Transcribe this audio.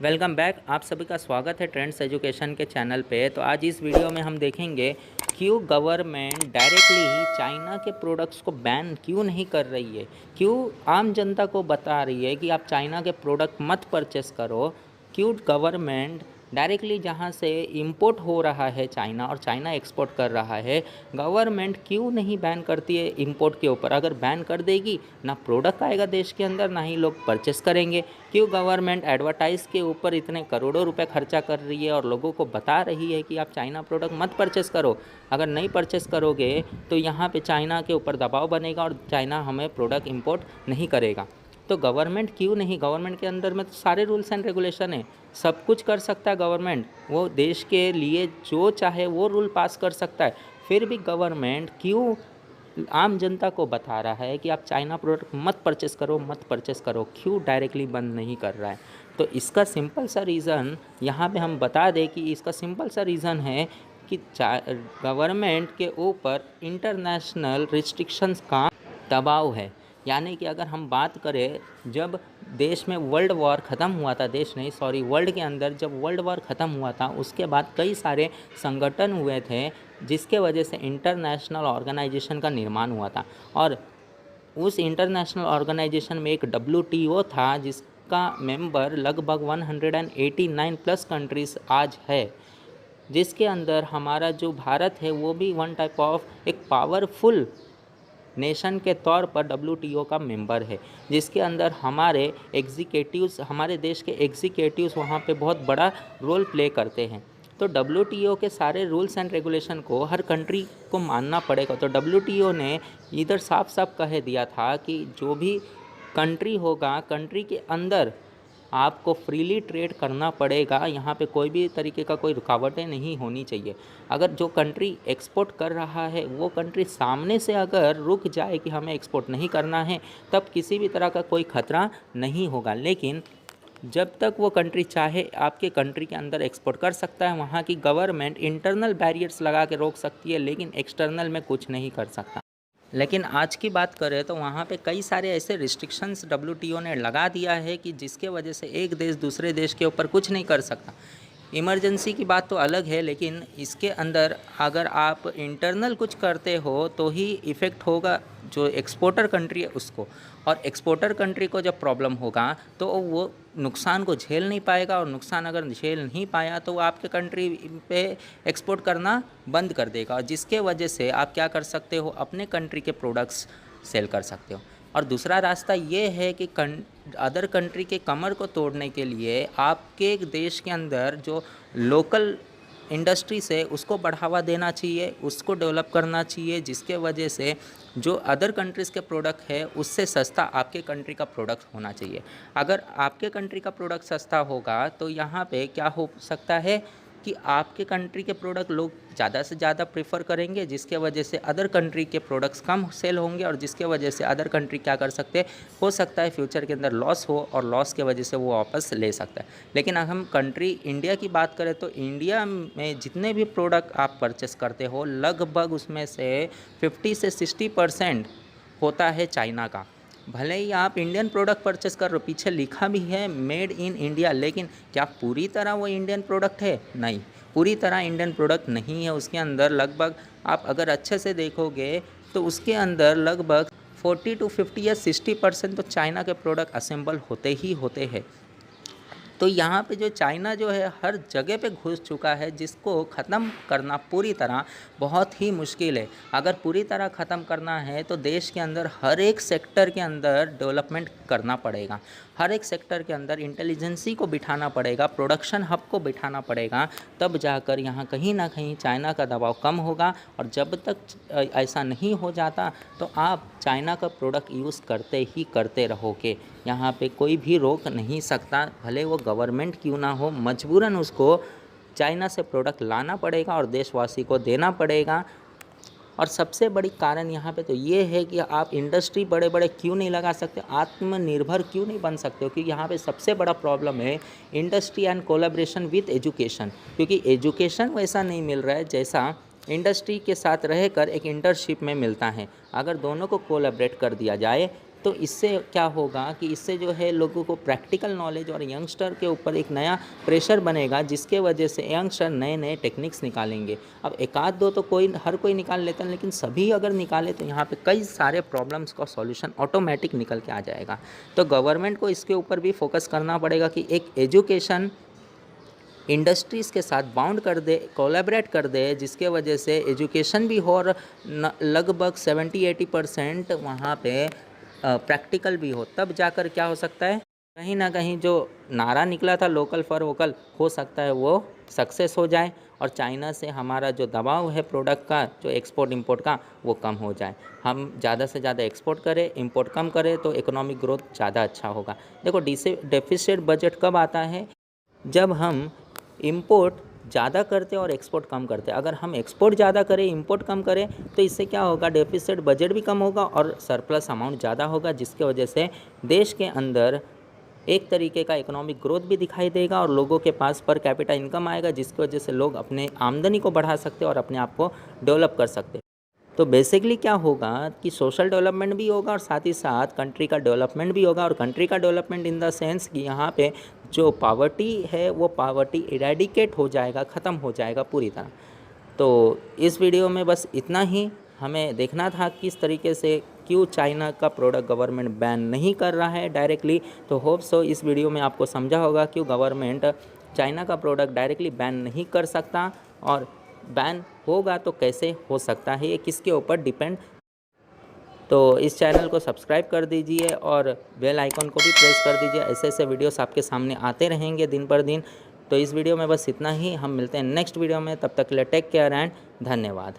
Welcome back. आप सभी का स्वागत है ट्रेंड्स एजुकेशन के चैनल पे। तो आज इस वीडियो में हम देखेंगे क्यों गवर्नमेंट डायरेक्टली ही चाइना के प्रोडक्ट्स को बैन क्यों नहीं कर रही है, क्यों आम जनता को बता रही है कि आप चाइना के प्रोडक्ट मत परचेस करो, क्यों गवर्नमेंट डायरेक्टली जहाँ से इंपोर्ट हो रहा है चाइना और चाइना एक्सपोर्ट कर रहा है, गवर्नमेंट क्यों नहीं बैन करती है इंपोर्ट के ऊपर। अगर बैन कर देगी ना प्रोडक्ट आएगा देश के अंदर, ना ही लोग परचेस करेंगे। क्यों गवर्नमेंट एडवर्टाइज़ के ऊपर इतने करोड़ों रुपए खर्चा कर रही है और लोगों को बता रही है कि आप चाइना प्रोडक्ट मत परचेस करो। अगर नहीं परचेस करोगे तो यहाँ पे चाइना के ऊपर दबाव बनेगा और चाइना हमें प्रोडक्ट इंपोर्ट नहीं करेगा। तो गवर्नमेंट क्यों नहीं, गवर्नमेंट के अंदर में तो सारे रूल्स एंड रेगुलेशन है, सब कुछ कर सकता है गवर्नमेंट, वो देश के लिए जो चाहे वो रूल पास कर सकता है। फिर भी गवर्नमेंट क्यों आम जनता को बता रहा है कि आप चाइना प्रोडक्ट मत परचेस करो, मत परचेस करो, क्यों डायरेक्टली बंद नहीं कर रहा है? तो इसका सिंपल सा रीज़न यहाँ पे हम बता दें कि इसका सिंपल सा रीज़न है कि गवर्नमेंट के ऊपर इंटरनेशनल रिस्ट्रिक्शंस का दबाव है। यानी कि अगर हम बात करें, जब देश में वर्ल्ड वॉर ख़त्म हुआ था, देश नहीं सॉरी वर्ल्ड के अंदर जब वर्ल्ड वॉर ख़त्म हुआ था, उसके बाद कई सारे संगठन हुए थे जिसके वजह से इंटरनेशनल ऑर्गेनाइजेशन का निर्माण हुआ था। और उस इंटरनेशनल ऑर्गेनाइजेशन में एक WTO था जिसका मेंबर लगभग 189 प्लस कंट्रीज़ आज है, जिसके अंदर हमारा जो भारत है वो भी वन टाइप ऑफ एक पावरफुल नेशन के तौर पर WTO का मेंबर है, जिसके अंदर हमारे एग्जीक्यूटिव्स, हमारे देश के एग्जीक्यूटिव्स वहाँ पे बहुत बड़ा रोल प्ले करते हैं। तो WTO के सारे रूल्स एंड रेगुलेशन को हर कंट्री को मानना पड़ेगा। तो WTO ने इधर साफ साफ कह दिया था कि जो भी कंट्री होगा, कंट्री के अंदर आपको फ्रीली ट्रेड करना पड़ेगा, यहाँ पे कोई भी तरीके का कोई रुकावटें नहीं होनी चाहिए। अगर जो कंट्री एक्सपोर्ट कर रहा है वो कंट्री सामने से अगर रुक जाए कि हमें एक्सपोर्ट नहीं करना है, तब किसी भी तरह का कोई खतरा नहीं होगा। लेकिन जब तक वो कंट्री चाहे आपके कंट्री के अंदर एक्सपोर्ट कर सकता है, वहाँ की गवर्नमेंट इंटरनल बैरियर्स लगा के रोक सकती है, लेकिन एक्सटर्नल में कुछ नहीं कर सकता। लेकिन आज की बात करें तो वहाँ पे कई सारे ऐसे रिस्ट्रिक्शंस WTO ने लगा दिया है कि जिसके वजह से एक देश दूसरे देश के ऊपर कुछ नहीं कर सकता। इमरजेंसी की बात तो अलग है, लेकिन इसके अंदर अगर आप इंटरनल कुछ करते हो तो ही इफ़ेक्ट होगा जो एक्सपोर्टर कंट्री है उसको, और एक्सपोर्टर कंट्री को जब प्रॉब्लम होगा तो वो नुकसान को झेल नहीं पाएगा, और नुकसान अगर झेल नहीं पाया तो वो आपके कंट्री पे एक्सपोर्ट करना बंद कर देगा, और जिसके वजह से आप क्या कर सकते हो, अपने कंट्री के प्रोडक्ट्स सेल कर सकते हो। और दूसरा रास्ता ये है कि अदर कंट्री के कमर को तोड़ने के लिए आपके देश के अंदर जो लोकल इंडस्ट्रीज है उसको बढ़ावा देना चाहिए, उसको डेवलप करना चाहिए, जिसके वजह से जो अदर कंट्रीज़ के प्रोडक्ट है उससे सस्ता आपके कंट्री का प्रोडक्ट होना चाहिए। अगर आपके कंट्री का प्रोडक्ट सस्ता होगा तो यहाँ पे क्या हो सकता है कि आपके कंट्री के प्रोडक्ट लोग ज़्यादा से ज़्यादा प्रेफर करेंगे, जिसके वजह से अदर कंट्री के प्रोडक्ट्स कम सेल होंगे, और जिसके वजह से अदर कंट्री क्या कर सकते हैं, हो सकता है फ्यूचर के अंदर लॉस हो और लॉस के वजह से वो वापस ले सकता है। लेकिन अगर हम कंट्री इंडिया की बात करें तो इंडिया में जितने भी प्रोडक्ट आप परचेस करते हो लगभग उसमें से 50 से 60% होता है चाइना का। भले ही आप इंडियन प्रोडक्ट परचेस कर रहे हो, पीछे लिखा भी है मेड इन इंडिया, लेकिन क्या पूरी तरह वो इंडियन प्रोडक्ट है? नहीं, पूरी तरह इंडियन प्रोडक्ट नहीं है। उसके अंदर लगभग आप अगर अच्छे से देखोगे तो उसके अंदर लगभग 40 to 50 या 60% तो चाइना के प्रोडक्ट असेंबल होते ही होते हैं। तो यहाँ पे जो चाइना जो है हर जगह पे घुस चुका है, जिसको ख़त्म करना पूरी तरह बहुत ही मुश्किल है। अगर पूरी तरह ख़त्म करना है तो देश के अंदर हर एक सेक्टर के अंदर डेवलपमेंट करना पड़ेगा, हर एक सेक्टर के अंदर इंटेलिजेंसी को बिठाना पड़ेगा, प्रोडक्शन हब को बिठाना पड़ेगा, तब जाकर यहाँ कहीं ना कहीं चाइना का दबाव कम होगा। और जब तक ऐसा नहीं हो जाता तो आप चाइना का प्रोडक्ट यूज़ करते ही करते रहोगे, यहाँ पे कोई भी रोक नहीं सकता। भले वो गवर्नमेंट क्यों ना हो, मजबूरन उसको चाइना से प्रोडक्ट लाना पड़ेगा और देशवासी को देना पड़ेगा। और सबसे बड़ी कारण यहाँ पे तो ये है कि आप इंडस्ट्री बड़े बड़े क्यों नहीं लगा सकते, आत्मनिर्भर क्यों नहीं बन सकते हो, क्योंकि यहाँ पे सबसे बड़ा प्रॉब्लम है industry and collaboration with education. क्योंकि एजुकेशन वैसा नहीं मिल रहा है जैसा इंडस्ट्री के साथ रहकर एक इंटर्नशिप में मिलता है। अगर दोनों को कोलैबोरेट कर दिया जाए तो इससे क्या होगा कि इससे जो है लोगों को प्रैक्टिकल नॉलेज और यंगस्टर के ऊपर एक नया प्रेशर बनेगा, जिसके वजह से यंगस्टर नए नए टेक्निक्स निकालेंगे। अब एक आध दो तो हर कोई निकाल लेता है, लेकिन सभी अगर निकाले तो यहाँ पे कई सारे प्रॉब्लम्स का सॉल्यूशन ऑटोमेटिक निकल के आ जाएगा। तो गवर्नमेंट को इसके ऊपर भी फोकस करना पड़ेगा कि एक एजुकेशन इंडस्ट्रीज़ के साथ बाउंड कर दे, कोलैबोरेट कर दे, जिसके वजह से एजुकेशन भी हो और लगभग 70-80% वहाँ पे प्रैक्टिकल भी हो। तब जाकर क्या हो सकता है, कहीं ना कहीं जो नारा निकला था लोकल फॉर वोकल, हो सकता है वो सक्सेस हो जाए और चाइना से हमारा जो दबाव है प्रोडक्ट का, जो एक्सपोर्ट इंपोर्ट का, वो कम हो जाए। हम ज़्यादा से ज़्यादा एक्सपोर्ट करें, इंपोर्ट कम करें, तो इकोनॉमिक ग्रोथ ज़्यादा अच्छा होगा। देखो, डेफिसिट बजट कब आता है, जब हम इंपोर्ट ज़्यादा करते और एक्सपोर्ट कम करते। अगर हम एक्सपोर्ट ज़्यादा करें, इंपोर्ट कम करें, तो इससे क्या होगा, डेफिसिट बजट भी कम होगा और सरप्लस अमाउंट ज़्यादा होगा, जिसके वजह से देश के अंदर एक तरीके का इकोनॉमिक ग्रोथ भी दिखाई देगा और लोगों के पास पर कैपिटा इनकम आएगा, जिसकी वजह से लोग अपने आमदनी को बढ़ा सकते और अपने आप को डेवलप कर सकते। तो बेसिकली क्या होगा कि सोशल डेवलपमेंट भी होगा और साथ ही साथ कंट्री का डेवलपमेंट भी होगा। और कंट्री का डेवलपमेंट इन द सेंस कि यहाँ पे जो पावर्टी है वो पावर्टी इरेडिकेट हो जाएगा, ख़त्म हो जाएगा पूरी तरह। तो इस वीडियो में बस इतना ही। हमें देखना था किस तरीके से क्यों चाइना का प्रोडक्ट गवर्नमेंट बैन नहीं कर रहा है डायरेक्टली। तो होप सो इस वीडियो में आपको समझा होगा क्यों गवर्नमेंट चाइना का प्रोडक्ट डायरेक्टली बैन नहीं कर सकता, और बैन होगा तो कैसे हो सकता है, ये किसके ऊपर डिपेंड। तो इस चैनल को सब्सक्राइब कर दीजिए और बेल आइकन को भी प्रेस कर दीजिए। ऐसे ऐसे वीडियोस आपके सामने आते रहेंगे दिन पर दिन। तो इस वीडियो में बस इतना ही। हम मिलते हैं नेक्स्ट वीडियो में, तब तक के लिए टेक केयर एंड धन्यवाद।